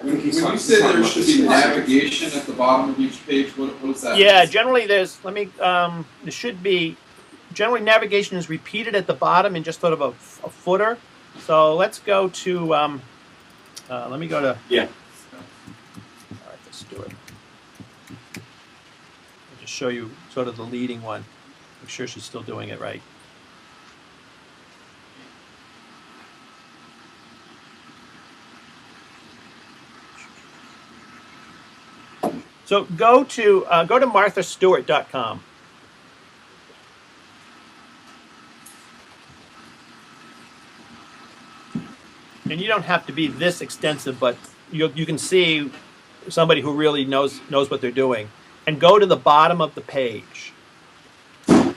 When you say there should be navigation at the bottom of each page, what is that? Yeah, generally there's, there should be, generally navigation is repeated at the bottom in just sort of a footer. So let's go to, let me go to, Yeah. all right, let's do it. I'll just show you sort of the leading one. Make sure she's still doing it right. So go to marthastewart.com. And you don't have to be this extensive, but you can see somebody who really knows what they're doing. And go to the bottom of the page. And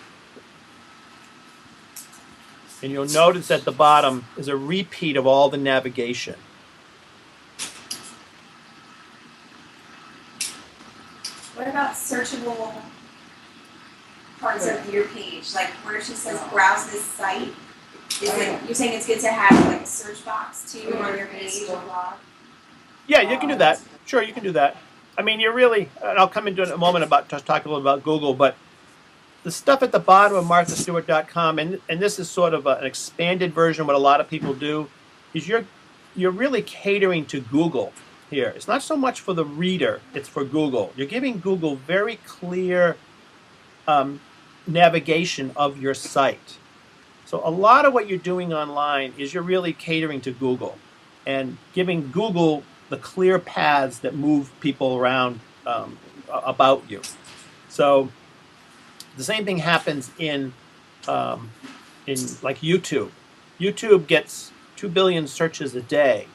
you'll notice at the bottom is a repeat of all the navigation. What about searchable parts of your page? Like where she says browse this site? You're saying it's good to have like a search box too on your page or blog? Yeah, you can do that. Sure, you can do that. I mean, you're really, and I'll come into it in a moment about just talk a little about Google, but the stuff at the bottom of marthastewart.com, and this is sort of an expanded version of what a lot of people do, is you're really catering to Google here. It's not so much for the reader, it's for Google. You're giving Google very clear navigation of your site. So a lot of what you're doing online is you're really catering to Google and giving Google the clear paths that move people around about you. So the same thing happens in like YouTube. YouTube gets 2 billion searches a day.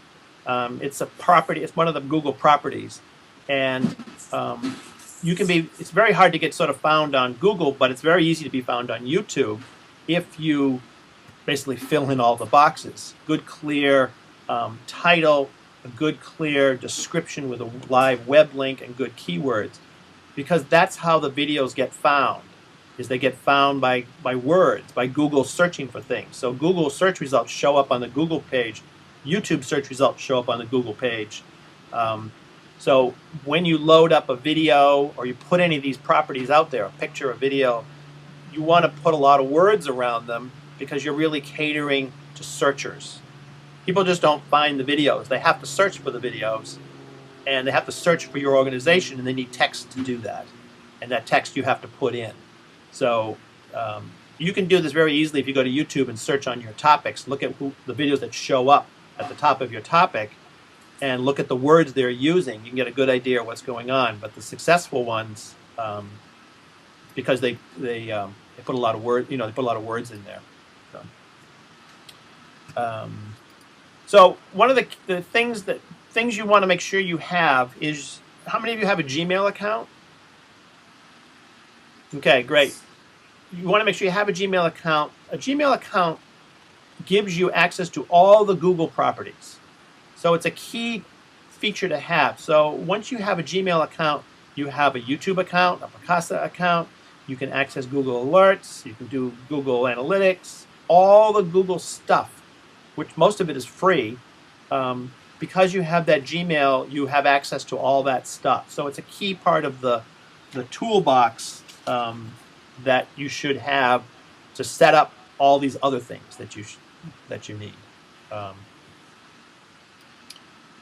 It's a property. It's one of the Google properties, and it's very hard to get sort of found on Google, but it's very easy to be found on YouTube if you basically fill in all the boxes. Good, clear title, a good, clear description with a live web link, and good keywords, because that's how the videos get found. Is they get found by words, by Google searching for things. So Google search results show up on the Google page. YouTube search results show up on the Google page. So when you load up a video or you put any of these properties out there, a picture, a video, you want to put a lot of words around them because you're really catering to searchers. People just don't find the videos. They have to search for the videos, and they have to search for your organization, and they need text to do that. And that text you have to put in. So you can do this very easily if you go to YouTube and search on your topics. Look at the videos that show up at the top of your topic and look at the words they're using. You can get a good idea of what's going on. But the successful ones, because they put a lot of words, they put a lot of words in there. So one of the things you want to make sure you have is, how many of you have a Gmail account? Okay, great. You want to make sure you have a Gmail account. A Gmail account gives you access to all the Google properties. So it's a key feature to have. So once you have a Gmail account, you have a YouTube account, a Picasa account, you can access Google Alerts, you can do Google Analytics, all the Google stuff, which most of it is free. Because you have that Gmail, you have access to all that stuff. So it's a key part of the toolbox that you should have to set up all these other things that you need. Well,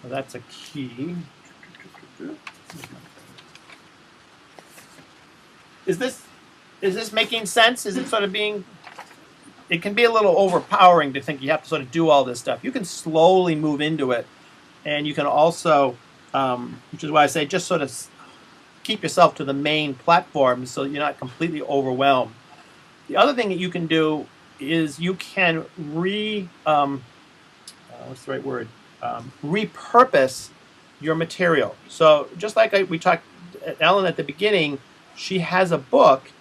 that's a key. Is this making sense? Is it sort of being? It can be a little overpowering to think you have to sort of do all this stuff. You can slowly move into it, and you can also, which is why I say just sort of keep yourself to the main platform so you're not completely overwhelmed. The other thing that you can do is you can repurpose your material. So just like we talked, Ellen, at the beginning, she has a book.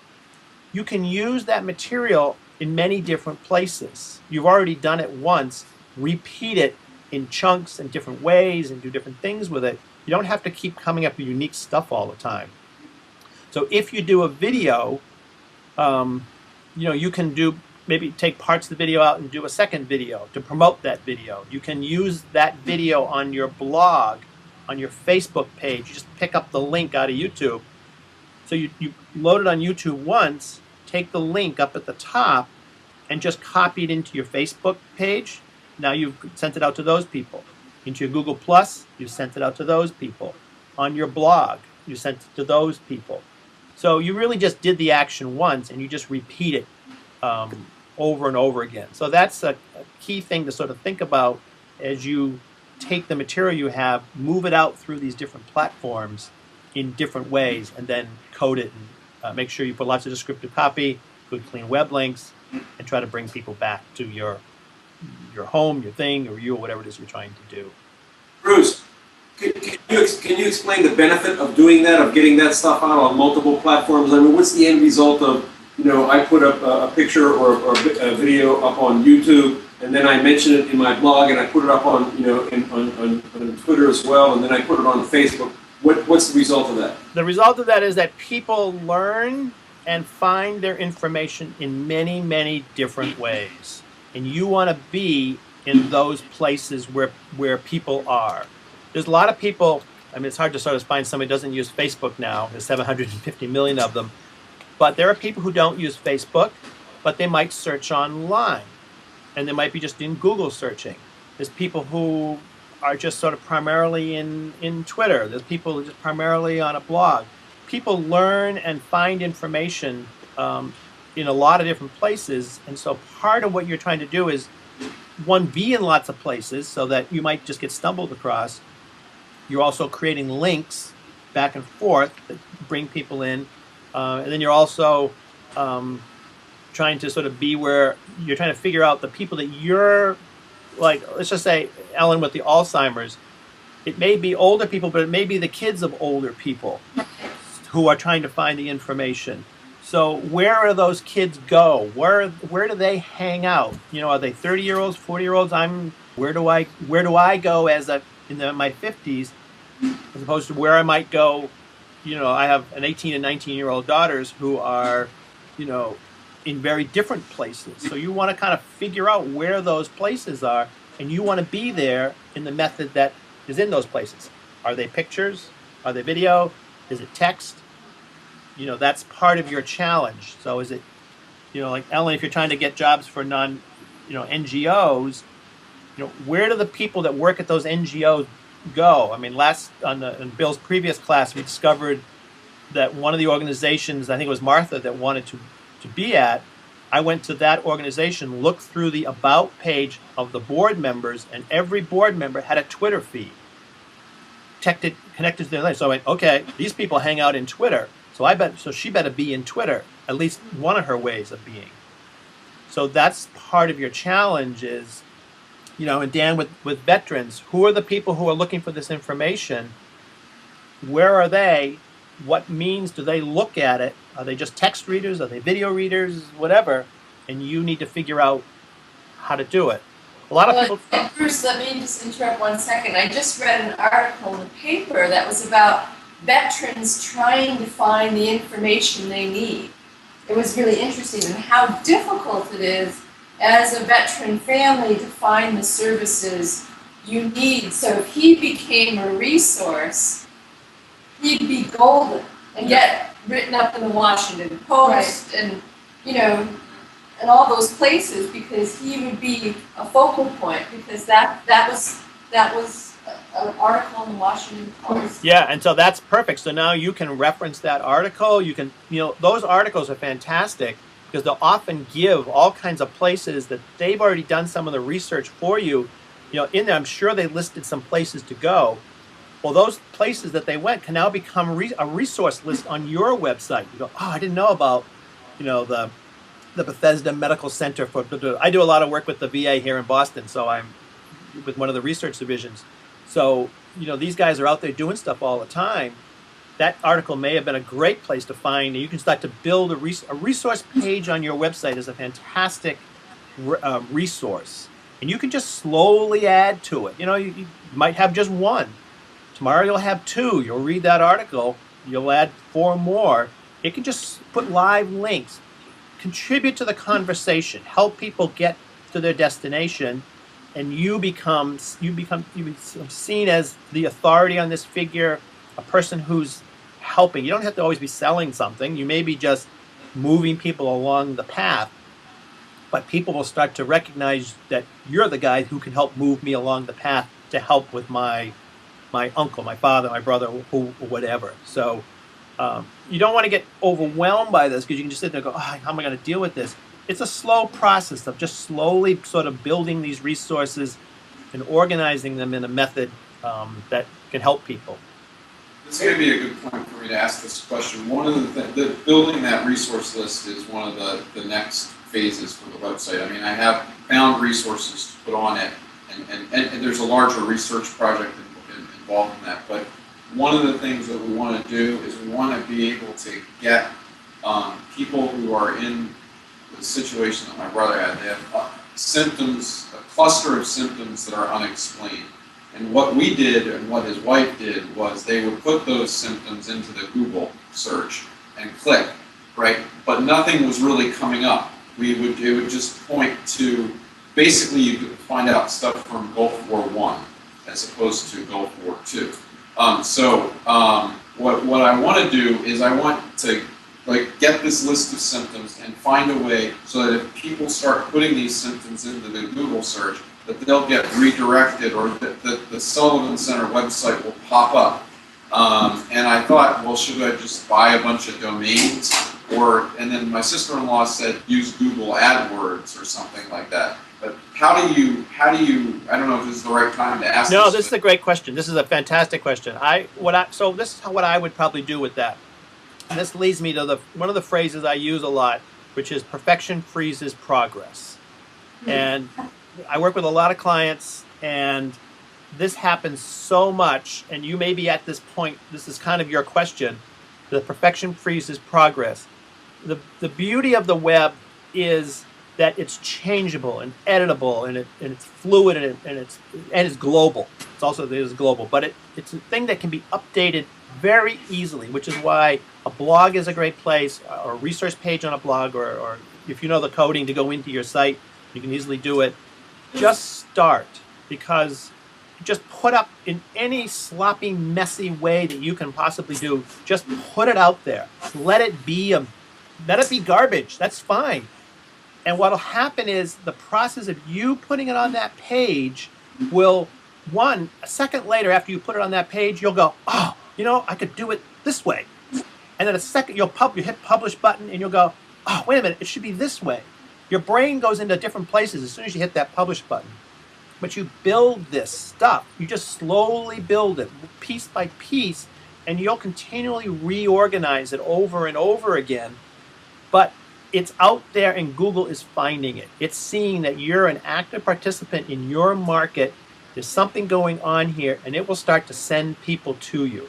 You can use that material in many different places. You've already done it once. Repeat it in chunks and different ways and do different things with it. You don't have to keep coming up with unique stuff all the time. So if you do a video, you can maybe take parts of the video out and do a second video to promote that video. You can use that video on your blog on your Facebook page. You just pick up the link out of YouTube. So you load it on YouTube once, take the link up at the top, and just copy it into your Facebook page. Now you've sent it out to those people. Into your Google Plus, you sent it out to those people. On your blog, you sent it to those people. So you really just did the action once, and you just repeat it over and over again. So that's a key thing to sort of think about as you take the material you have, move it out through these different platforms in different ways, and then code it and make sure you put lots of descriptive copy, good clean web links, and try to bring people back to your home, your thing, or you, or whatever it is you're trying to do. Bruce, can you explain the benefit of doing that, of getting that stuff out on multiple platforms? I mean, what's the end result of, I put up a picture or a video up on YouTube, and then I mention it in my blog, and I put it up on, on Twitter as well, and then I put it on Facebook. What's the result of that? The result of that is that people learn and find their information in many, many different ways. And you want to be in those places where people are. There's a lot of people, I mean, it's hard to sort of find somebody who doesn't use Facebook now. There's 750 million of them. But there are people who don't use Facebook, but they might search online. And they might be just in Google searching. There's people who are just sort of primarily in Twitter. There's people who are just primarily on a blog. People learn and find information in a lot of different places. And so part of what you're trying to do is, one, be in lots of places so that you might just get stumbled across. You're also creating links back and forth that bring people in. And then you're also trying to sort of be where you're trying to figure out the people that you're, like, let's just say, Ellen, with the Alzheimer's, it may be older people, but it may be the kids of older people who are trying to find the information. So where do those kids go? Where do they hang out? Are they 30-year-olds, 40-year-olds? Where do I go as in my 50s, as opposed to where I might go? I have an 18 and 19-year-old daughters who are, in very different places. So you want to kind of figure out where those places are, and you want to be there in the method that is in those places. Are they pictures? Are they video? Is it text? That's part of your challenge. So is it, like Ellen, if you're trying to get jobs for NGOs, where do the people that work at those NGOs go? I mean, in Bill's previous class, we discovered that one of the organizations, I think it was Martha, that wanted to be at, I went to that organization, looked through the About page of the board members, and every board member had a Twitter feed connected to their life. So I went, okay, these people hang out in Twitter, so she better be in Twitter, at least one of her ways of being. So that's part of your challenge is, and Dan, with veterans, who are the people who are looking for this information? Where are they? What means do they look at it? Are they just text readers? Are they video readers? Whatever. And you need to figure out how to do it. A lot of people... Bruce, let me just interrupt 1 second. I just read an article in the paper that was about veterans trying to find the information they need. It was really interesting, and how difficult it is as a veteran family to find the services you need. So if he became a resource, he'd be golden and get written up in the Washington Post, right, and all those places, because he would be a focal point, because that was an article in the Washington Post. Yeah, and so that's perfect. So now you can reference that article. You can, those articles are fantastic because they'll often give all kinds of places that they've already done some of the research for you. In there, I'm sure they listed some places to go. Well, those places that they went can now become a resource list on your website. You go, I didn't know about, the Bethesda Medical Center for. I do a lot of work with the VA here in Boston, so I'm with one of the research divisions. So, these guys are out there doing stuff all the time. That article may have been a great place to find. You can start to build a resource page on your website is a fantastic resource, and you can just slowly add to it. You might have just one. Tomorrow you'll have two. You'll read that article. You'll add 4 more. It can just put live links, contribute to the conversation, help people get to their destination, and you become seen as the authority on this figure, a person who's helping. You don't have to always be selling something. You may be just moving people along the path, but people will start to recognize that you're the guy who can help move me along the path to help with my uncle, my father, my brother, who, whatever. So you don't want to get overwhelmed by this, because you can just sit there and go, oh, how am I going to deal with this? It's a slow process of just slowly sort of building these resources and organizing them in a method that can help people. This may be a good point for me to ask this question. One of the building that resource list is one of the next phases for the website. I mean, I have found resources to put on it, and there's a larger research project involved in that. But one of the things that we want to do is we want to be able to get people who are in the situation that my brother had. They have symptoms, a cluster of symptoms that are unexplained. And what we did and what his wife did was they would put those symptoms into the Google search and click, right? But nothing was really coming up. It would just point to, basically you could find out stuff from Gulf War I as opposed to Gulf War II. What I want to do is I want to get this list of symptoms and find a way so that if people start putting these symptoms into the Google search, that they'll get redirected, or that the Sullivan Center website will pop up. And I thought, well, should I just buy a bunch of domains? And then my sister-in-law said, use Google AdWords or something like that. But how do you, I don't know if this is the right time to ask No, this is a great question. This is a fantastic question. So this is what I would probably do with that. And this leads me to one of the phrases I use a lot, which is perfection freezes progress. And I work with a lot of clients, and this happens so much, and you may be at this point, this is kind of your question, the perfection freezes progress. The beauty of the web is that it's changeable and editable, and it's fluid, and it's global. It is global, but it's a thing that can be updated very easily, which is why a blog is a great place, or a research page on a blog, or if you know the coding to go into your site, you can easily do it. Just start, because just put up in any sloppy, messy way that you can possibly do. Just put it out there. Let it be garbage. That's fine. And what'll happen is the process of you putting it on that page will, a second later after you put it on that page, you'll go, oh, I could do it this way. And then a second, you hit publish button, and you'll go, oh, wait a minute, it should be this way. Your brain goes into different places as soon as you hit that publish button. But you build this stuff. You just slowly build it piece by piece, and you'll continually reorganize it over and over again. But it's out there, and Google is finding it. It's seeing that you're an active participant in your market. There's something going on here, and it will start to send people to you.